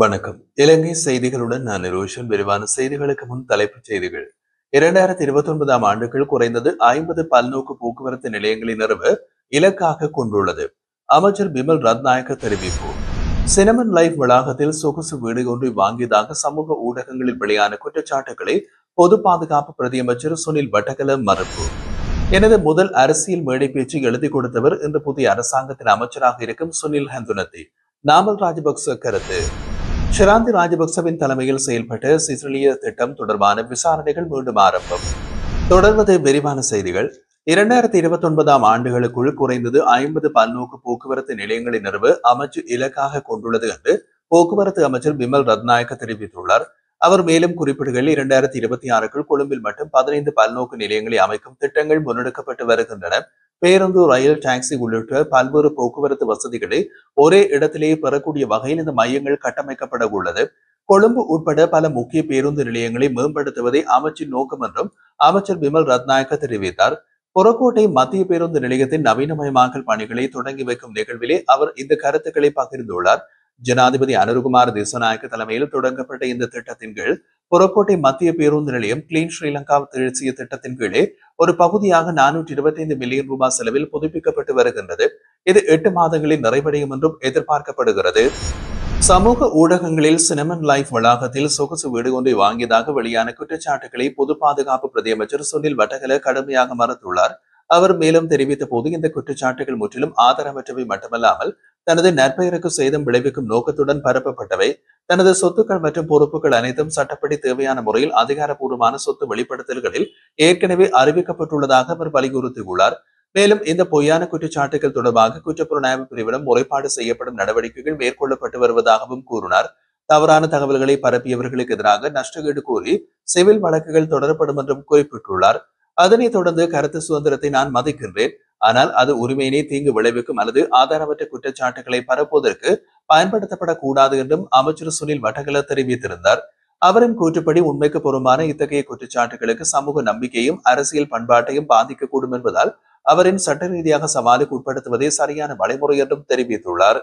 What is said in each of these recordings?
வணக்கம். இலங்கை செய்திகளுடன் நான் நிரோஷன். விரிவான செய்திகளுக்கு முன் தலைப்புச் செய்திகள். 2029ஆம் ஆண்டுக்குள் குறைந்தது 50 பல்நோக்கு போக்குவரத்து நிலையங்களை நிறுவ இலக்காக கொண்டுள்ளது. அமைச்சர் பிமல் ரத்நாயக்க தெரிவிப்பு. சினமன் லைஃப் வளாகத்தில் சொகுசு வீடு ஒன்றை வாங்கியதாக சமூக ஊடகங்களில் வெளியான குற்றச்சாட்டுகளை பொது பாதுகாப்பு பிரதியமைச்சர் சுனில் வட்டகல மறுப்பு. எனது முதல் அரசியல் மேடை பேச்சு எழுதி கொடுத்தவர் இன்று புதிய அரசாங்கத்தின் அமைச்சராக இருக்கும் சுனில் ஹந்துனத்தி. நாமல் ராஜபக்ச கருத்து. ஷிராந்தி ராஜபக்சவின் தலைமையில் செயல்பட்ட சிசிலிய திட்டம் தொடர்பான விசாரணைகள் மீண்டும் ஆரம்பம். தொடர்வது விரிவான செய்திகள். 2029ஆம் ஆண்டுகளுக்குள் குறைந்தது 50 பல்நோக்கு போக்குவரத்து நிலையங்களை நிறுவ அமைச்சு இலக்காக கொண்டுள்ளது என்று போக்குவரத்து அமைச்சர் பிமல் ரத்நாயக்க தெரிவித்துள்ளார். அவர் மேலும் குறிப்பிடுகையில் 2026க்குள் கொழும்பில் மட்டும் 15 பல்நோக்கு நிலையங்களை அமைக்கும் திட்டங்கள் முன்னெடுக்கப்பட்டு வருகின்றன. பேருந்து, ரயில், டாக்ஸி உள்ளிட்ட பல்வேறு போக்குவரத்து வசதிகளை ஒரே இடத்திலேயே பெறக்கூடிய வகையில் இந்த மையங்கள் கட்டமைக்கப்பட உள்ளது. கொழும்பு உட்பட பல முக்கிய பேருந்து நிலையங்களை மேம்படுத்துவதே அமைச்சின் நோக்கம் என்றும் அமைச்சர் பிமல் ரத்நாயக்க தெரிவித்தார். புறக்கோட்டை மத்திய பேருந்து நிலையத்தின் நவீனமயமாக்கல் பணிகளை தொடங்கி வைக்கும் நிகழ்விலே அவர் இந்த கருத்துக்களை பகிர்ந்துள்ளார். ஜனாதிபதி அனுருகுமார் திசாநாயக்க தலைமையில் தொடங்கப்பட்ட இந்த திட்டத்தின் கீழ் புறக்கோட்டை மத்திய பேருந்து நிலையம் கிளீன் ஸ்ரீலங்கா தேசிய திட்டத்தின் கீழே ஒரு பகுதியாக 425 மில்லியன் ரூபாய் செலவில் புதுப்பிக்கப்பட்டு வருகின்றது. இது 8 மாதங்களில் நிறைவடையும் என்றும் எதிர்பார்க்கப்படுகிறது. சமூக ஊடகங்களில் சினமன் லைஃப் வளாகத்தில் சொகுசு வீடு ஒன்றை வாங்கியதாக வெளியான குற்றச்சாட்டுகளை பொது பாதுகாப்பு பிரதியமைச்சர் சுனில் வட்டகல கடுமையாக மறுத்துள்ளார். அவர் மேலும் தெரிவித்த போது இந்த குற்றச்சாட்டுகள் முற்றிலும் ஆதாரமற்றவை மட்டுமல்லாமல் தனது நற்பெயருக்கு சேதம் விளைவிக்கும் நோக்கத்துடன் பரப்பப்பட்டவை. தனது சொத்துக்கள் மற்றும் பொறுப்புகள் அனைத்தும் சட்டப்படி தேவையான முறையில் அதிகாரப்பூர்வமான சொத்து வெளிப்படுத்தல்களில் ஏற்கனவே அறிவிக்கப்பட்டுள்ளதாக அவர் வலியுறுத்தியுள்ளார். மேலும் இந்த பொய்யான குற்றச்சாட்டுகள் தொடர்பாக குற்றப்புலனாய்வு பிரிவிடம் முறைப்பாடு செய்யப்படும் நடவடிக்கைகள் மேற்கொள்ளப்பட்டு வருவதாகவும் கூறினார். தவறான தகவல்களை பரப்பியவர்களுக்கு எதிராக நஷ்டஈடு கோரி சிவில் வழக்குகள் தொடரப்படும் என்றும் குறிப்பிட்டுள்ளார். அதனைத் தொடர்ந்து கருத்து சுதந்திரத்தை நான் மதிக்கின்றேன், ஆனால் அது உரிமையினை தீங்கு விளைவிக்கும் அல்லது ஆதாரமற்ற குற்றச்சாட்டுகளை பரப்புவதற்கு பயன்படுத்தப்படக்கூடாது என்றும் அமைச்சர் சுனில் வட்டகல தெரிவித்திருந்தார். அவரின் கூற்றுப்படி உண்மைக்கு புறம்பான இத்தகைய குற்றச்சாட்டுகளுக்கு சமூக நம்பிக்கையும் அரசியல் பண்பாட்டையும் பாதிக்கக்கூடும் என்பதால் அவரின் சட்ட ரீதியாக சவாலுக்கு உட்படுத்துவதே சரியான வழிமுறை என்றும் தெரிவித்துள்ளார்.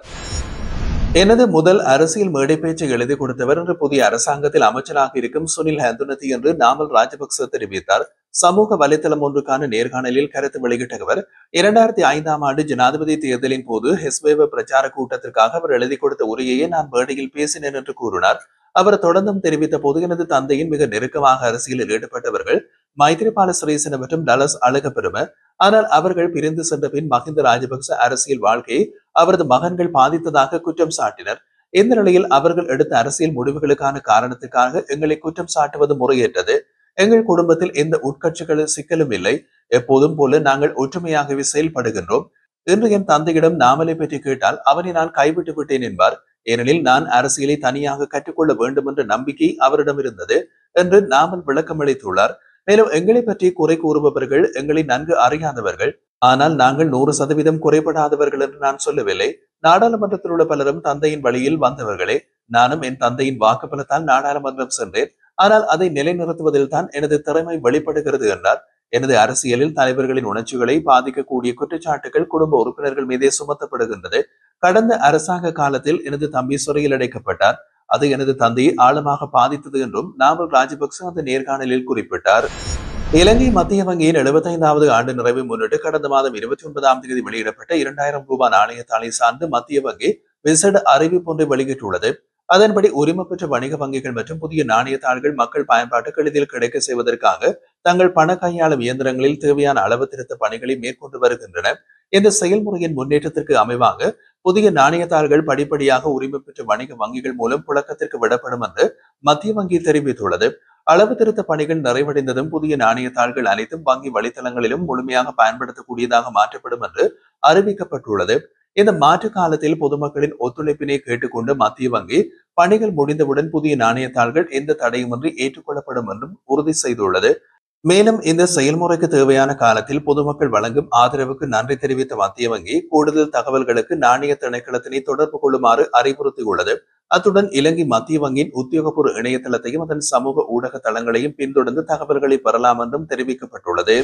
எனது முதல் அரசியல் மேடை பேச்சை எழுதி கொடுத்தவர் என்று புதிய அரசாங்கத்தில் அமைச்சராக இருக்கும் சுனில் ஹந்துனத்தி என்று நாமல் ராஜபக்ச தெரிவித்தார். சமூக வலைதளம் ஒன்றுக்கான நேர்காணலில் கருத்து வெளியிட்ட அவர் 2005ஆம் ஆண்டு ஜனாதிபதி தேர்தலின் போது ஹெஸ்வேவ பிரச்சார கூட்டத்திற்காக அவர் எழுதி கொடுத்த உரையையே நான் மேடையில் பேசினேன் என்று கூறினார். அவர் தொடர்ந்தும் தெரிவித்த போது எனது தந்தையின் மிக நெருக்கமாக அரசியலில் ஈடுபட்டவர்கள் மைத்ரிபால சிறிசேன மற்றும் டலஸ் அழகப்பெரும. ஆனால் அவர்கள் பிரிந்து சென்ற பின் மஹிந்த ராஜபக்ச அரசியல் வாழ்க்கையை அவரது மகன்கள் பாதித்ததாக குற்றம் சாட்டினர். இந்த நிலையில் அவர்கள் எடுத்த அரசியல் முடிவுகளுக்கான காரணத்துக்காக எங்களை குற்றம் சாட்டுவது முறையற்றது. எங்கள் குடும்பத்தில் எந்த உட்கட்சிகள் சிக்கலும் இல்லை. எப்போதும் போல நாங்கள் ஒற்றுமையாகவே செயல்படுகின்றோம். இன்று என் தந்தையிடம் நாமலை பற்றி கேட்டால் அவனை நான் கைவிட்டு விட்டேன் என்பார். ஏனெனில் நான் அரசியலை தனியாக கற்றுக்கொள்ள வேண்டும் என்ற நம்பிக்கை அவரிடம் இருந்தது என்று நாமல் விளக்கம் அளித்துள்ளார். மேலும் எங்களை பற்றி குறை கூறுபவர்கள் எங்களை நன்கு அறியாதவர்கள். ஆனால் நாங்கள் 100% குறைபடாதவர்கள் என்று நான் சொல்லவில்லை. நாடாளுமன்றத்தில் உள்ள பலரும் தந்தையின் வழியில் வந்தவர்களே. நானும் என் தந்தையின் வாக்குப்பலத்தால் நாடாளுமன்றம் சென்றேன். ஆனால் அதை நிலைநிறுத்துவதில் தான் எனது திறமை வெளிப்படுகிறது என்றார். எனது அரசியலில் தலைவர்களின் உணர்ச்சிகளை பாதிக்கக்கூடிய குற்றச்சாட்டுகள் குடும்ப உறுப்பினர்கள் மீதே சுமத்தப்படுகின்றது. கடந்த அரசாங்க காலத்தில் எனது தம்பி சிறையில் அடைக்கப்பட்டார். அது எனது தந்தையை ஆழமாக பாதித்தது என்றும் நாமல் ராஜபக்ச அந்த நேர்காணலில் குறிப்பிட்டார். இலங்கை மத்திய வங்கியின் 75வது ஆண்டு நிறைவை முன்னிட்டு கடந்த மாதம் 29ஆம் தேதி வெளியிடப்பட்ட 2000 ரூபாய் நாணயத்தாளை சார்ந்து மத்திய வங்கி விசேட அறிவிப்பு ஒன்றை வெளியிட்டுள்ளது. அதன்படி உரிமை பெற்ற வணிக வங்கிகள் மற்றும் புதிய நாணயத்தாள்கள் மக்கள் பயன்பாட்டுக்கு எளிதில் கிடைக்க செய்வதற்காக தங்கள் பண கையாளும் இயந்திரங்களில் தேவையான அளவு திருத்த பணிகளை மேற்கொண்டு வருகின்றன. இந்த செயல்முறையின் முன்னேற்றத்திற்கு அமைவாக புதிய நாணயத்தாள்கள் படிப்படியாக உரிமை பெற்ற வணிக வங்கிகள் மூலம் புழக்கத்திற்கு விடப்படும் என்று மத்திய வங்கி தெரிவித்துள்ளது. அளவு திருத்த பணிகள் நிறைவடைந்ததும் புதிய நாணயத்தாள்கள் அனைத்தும் வங்கி வலைத்தளங்களிலும் முழுமையாக பயன்படுத்தக்கூடியதாக மாற்றப்படும் என்று அறிவிக்கப்பட்டுள்ளது. இந்த மாற்று காலத்தில் பொதுமக்களின் ஒத்துழைப்பினை கேட்டுக்கொண்டு மத்திய வங்கி பணிகள் முடிந்தவுடன் புதிய நாணயத்தாள்கள் எந்த தடையுமின்றி ஏற்றுக்கொள்ளப்படும் என்றும் உறுதி செய்துள்ளது. மேலும் இந்த செயல்முறைக்கு தேவையான காலத்தில் பொதுமக்கள் வழங்கும் ஆதரவுக்கு நன்றி தெரிவித்த மத்திய வங்கி கூடுதல் தகவல்களுக்கு நாணய திணைக்களத்தினை தொடர்பு கொள்ளுமாறு அறிவுறுத்தியுள்ளது. அத்துடன் இலங்கை மத்திய வங்கியின் உத்தியோகபூர்வ இணையதளத்தையும் அதன் சமூக ஊடக தளங்களையும் பின்தொடர்ந்து தகவல்களை பெறலாம் என்றும் தெரிவிக்கப்பட்டுள்ளது.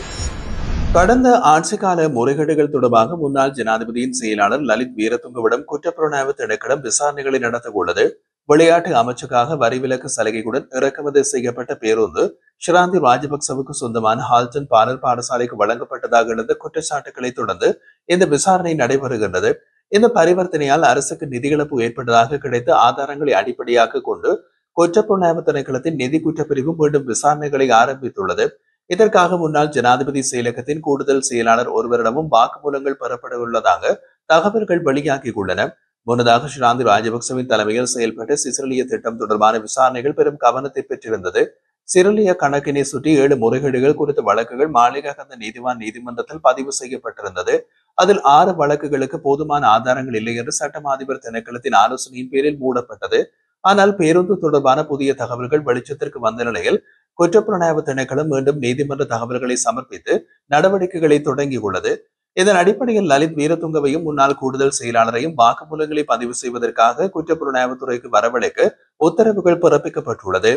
கடந்த ஆட்சிக்கால முறைகேடுகள் தொடர்பாக முன்னாள் ஜனாதிபதியின் செயலாளர் லலித் வீரதுங்கவிடம் குற்றப்புலனாய்வு திணைக்களம் விசாரணைகளை நடத்த உள்ளது. விளையாட்டு அமைச்சுக்காக வரி விலக்கு சலுகையுடன் இறக்குமதி செய்யப்பட்ட பேருந்து ஷிராந்தி ராஜபக்சவுக்கு சொந்தமான ஹால்டன் பாடல் பாடசாலைக்கு வழங்கப்பட்டதாக எழுந்த குற்றச்சாட்டுகளை தொடர்ந்து இந்த விசாரணை நடைபெறுகின்றது. இந்த பரிவர்த்தனையால் அரசுக்கு நிதி இழப்பு ஏற்பட்டதாக கிடைத்த ஆதாரங்களை அடிப்படையாக கொண்டு குற்றப்புலனாய்வு திணைக்களத்தின் நிதி குற்றப்பிரிவு மீண்டும் விசாரணைகளை ஆரம்பித்துள்ளது. இதற்காக முன்னாள் ஜனாதிபதி செயலகத்தின் கூடுதல் செயலாளர் ஒருவரிடமும் வாக்குமூலங்கள் பெறப்பட உள்ளதாக தகவல்கள் வெளியாகியுள்ளன. முன்னதாக ஷிராந்தி ராஜபக்சவின் தலைமையில் செயல்பட்ட சிசிலிய திட்டம் தொடர்பான விசாரணைகள் பெரும் கவனத்தை பெற்றிருந்தது. சிறிலிய கணக்கினை சுற்றி 7 முறைகேடுகள் குறித்த வழக்குகள் மாளிகாகந்த நீதிவான் நீதிமன்றத்தில் பதிவு செய்யப்பட்டிருந்தது. அதில் 6 வழக்குகளுக்கு போதுமான ஆதாரங்கள் இல்லை என்று சட்டம் அதிபர் திணைக்களத்தின் ஆலோசனையின் பேரில் மூடப்பட்டது. ஆனால் பேருந்து தொடர்பான புதிய தகவல்கள் வெளிச்சத்திற்கு வந்த நிலையில் குற்றப்புலனாய்வு திணைக்களம் மீண்டும் நீதிமன்ற தகவல்களை சமர்ப்பித்து நடவடிக்கைகளை தொடங்கியுள்ளது. இதன் அடிப்படையில் லலித் வீரதுங்கவையும் முன்னாள் கூடுதல் செயலாளரையும் வாக்குமூலங்களை பதிவு செய்வதற்காக குற்றப்புலனாய்வுத்துறைக்கு வரவழைக்க உத்தரவுகள் பிறப்பிக்கப்பட்டுள்ளது.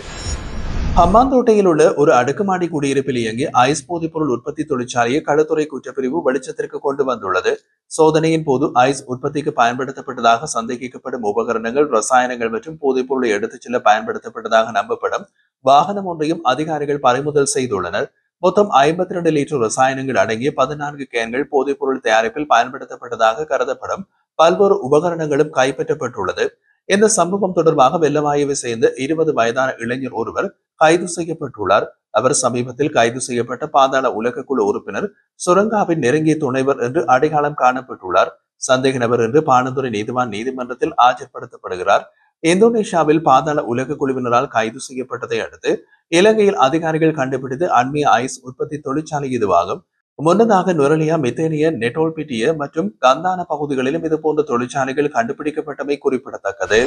ஹம்பாந்தோட்டையில் உள்ள ஒரு அடுக்குமாடி குடியிருப்பில் இயங்கி ஐஸ் போதைப்பொருள் உற்பத்தி தொழிற்சாலையை களத்துறை குற்றப்பிரிவு வெளிச்சத்திற்கு கொண்டு வந்துள்ளது. சோதனையின் போது ஐஸ் உற்பத்திக்கு பயன்படுத்தப்பட்டதாக சந்தேகிக்கப்படும் உபகரணங்கள், ரசாயனங்கள் மற்றும் போதைப்பொருளை எடுத்துச் செல்ல பயன்படுத்தப்பட்டதாக நம்பப்படும் வாகனம் ஒன்றையும் அதிகாரிகள் பறிமுதல் செய்துள்ளனர். மொத்தம் 52 லிட்டர் ரசாயனங்கள் அடங்கிய 14 கேன்கள் போதைப்பொருள் தயாரிப்பில் பயன்படுத்தப்பட்டதாக கருதப்படும் பல்வேறு உபகரணங்களும் கைப்பற்றப்பட்டுள்ளது. இந்த சம்பவம் தொடர்பாக வெள்ளவாயுவை சேர்ந்த 20 வயதான இளைஞர் ஒருவர் கைது செய்யப்பட்டுள்ளார். அவர் சமீபத்தில் கைது செய்யப்பட்ட பாதாள உலக குழு உறுப்பினர் சுரங்காவின் நெருங்கிய துணைவர் என்று அடையாளம் காணப்பட்டுள்ளார். சந்தேக நபர் என்று பாணந்துறை நீதிவான் நீதிமன்றத்தில் ஆஜர்படுத்தப்படுகிறார். இந்தோனேஷியாவில் பாதாள உலக குழுவினரால் கைது செய்யப்பட்டதை அடுத்து இலங்கையில் அதிகாரிகள் கண்டுபிடித்து அண்மைய ஐஸ் உற்பத்தி தொழிற்சாலை இதுவாகும். முன்னதாக நுரலியா, மித்தேனிய, நெட்டோல்பிட்டிய மற்றும் கந்தான பகுதிகளிலும் இதுபோன்ற தொழிற்சாலைகள் கண்டுபிடிக்கப்பட்டமை குறிப்பிடத்தக்கது.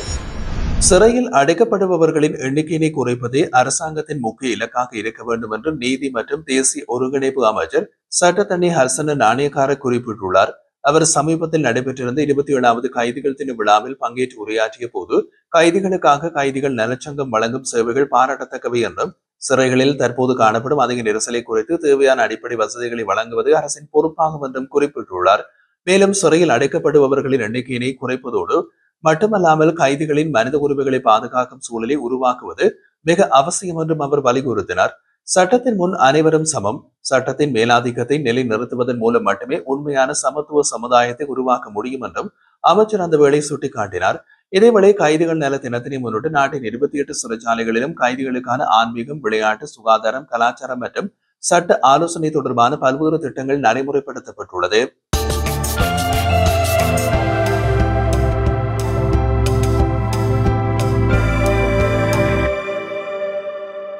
சிறையில் அடைக்கப்படுபவர்களின் எண்ணிக்கையை குறைப்பதே அரசாங்கத்தின் முக்கிய இலக்காக இருக்க வேண்டும் என்று நீதி மற்றும் தேசிய ஒருங்கிணைப்பு அமைச்சர் சட்டத்தண்ணி ஹர்சன நாணயக்கார குறிப்பிட்டுள்ளார். அவர் சமீபத்தில் நடைபெற்றிருந்த 27வது கைதிகள் தின விழாவில் பங்கேற்று உரையாற்றிய போது கைதிகளுக்காக கைதிகள் நலச்சங்கம் வழங்கும் சேவைகள் பாராட்டத்தக்கவை என்றும் சிறைகளில் தற்போது காணப்படும் அதிக நெரிசலை குறைத்து தேவையான அடிப்படை வசதிகளை வழங்குவது அரசின் பொறுப்பாகும் என்றும் குறிப்பிட்டுள்ளார். மேலும் சிறையில் அடைக்கப்படுபவர்களின் எண்ணிக்கையினை குறைப்பதோடு மட்டுமல்லாமல் கைதிகளின் மனித உரிமைகளை பாதுகாக்கும் சூழலை உருவாக்குவது மிக அவசியம் என்றும் அவர் வலியுறுத்தினார். சட்டத்தின் முன் அனைவரும் சமம். சட்டத்தின் மேலாதிக்கத்தை நிலைநிறுத்துவதன் மூலம் மட்டுமே உண்மையான சமத்துவ சமுதாயத்தை உருவாக்க முடியும் என்றும் அமைச்சர் அந்த வேளை சுட்டிக்காட்டினார். இதேவேளை கைதிகள் நல தினத்தினை முன்னிட்டு நாட்டின் 28 சிறைச்சாலைகளிலும் கைதிகளுக்கான ஆன்மீகம், விளையாட்டு, சுகாதாரம், கலாச்சாரம் மற்றும் சட்ட ஆலோசனை தொடர்பான பல்வேறு திட்டங்கள் நடைமுறைப்படுத்தப்பட்டுள்ளது.